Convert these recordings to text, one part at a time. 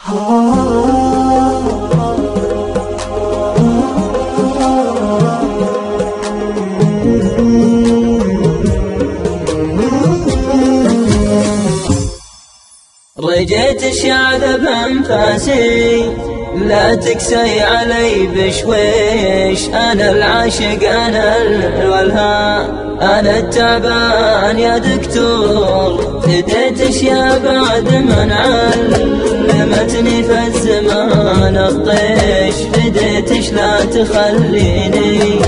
رجيت الشعب بأنفاسي لا تكسي علي بشويش، أنا العاشق أنا الولهان أنا التعبان يا دكتور، فديتش يا بعد من علمتني في الزمان الطيش، فديتش لا تخليني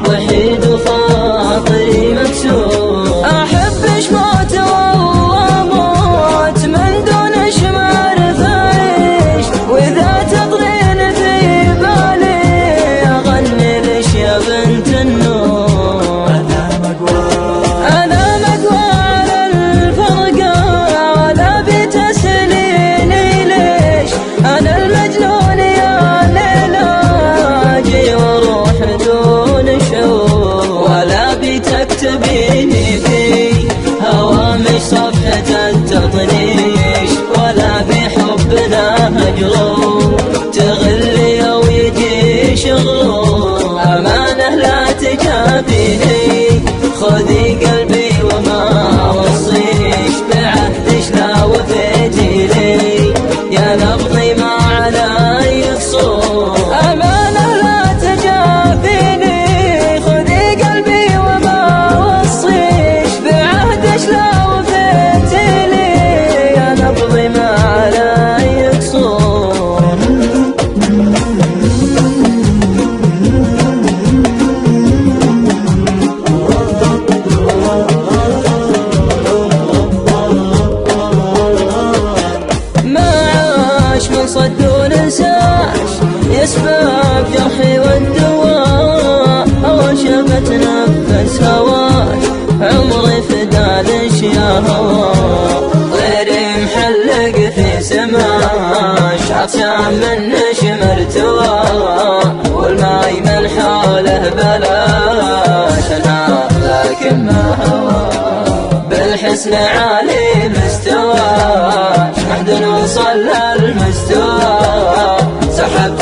وحيد وخاطري مكسور، أحبش موت والله موت من دونش ما أعرف أعيش، وإذا تضرين في بالي أغني لش يا بنت النور، أنا مقوى على الفرقة ولا بتسليني ليش، أنا المجنون يا ليلاجي وروح دون شعور، ولا بتكتبيني في هوامش صفحة التطنيش، ولا بحبنا مجروح تغلي أو يجي شغل، أمانة لا تجابيني خذي قلبي وما وصيش، بعهدش لا وفيتي لي يا نبضي ما علي قصور، أمانة لا تجابيني خذي قلبي وما وصيش، بعهدش لا وفيتي لي يا نبضي ما علي قصور. من صد ونساش يسبب جرحي والدواء، هوا شفت نفس هواش عمري فدالش يا هوا، غيري محلق في سماش عطشان منش مرتوى، والماي من حوله بلاش انهار لكن ما هوى، بالحسن عالي مستوى محد وصل للمستوى، سحبت